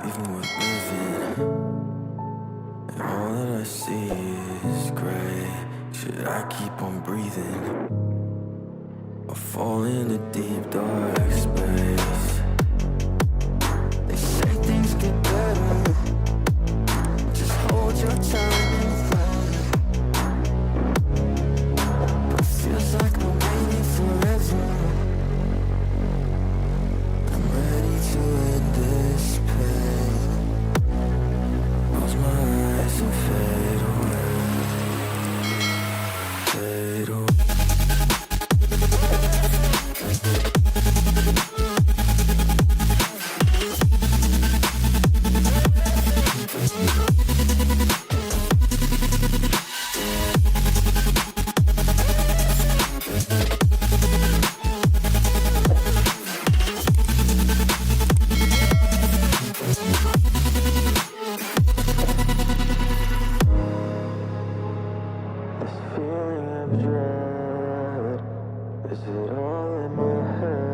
even worth living. And all that I see is gray. Should I keep on breathing or fall in a deep dark space? They say things get better, just hold your time and run. But it feels like I'm waiting forever. I'm ready to end this pain. Close my eyes and fade away. Fade away. This feeling of dread, is it all in my head?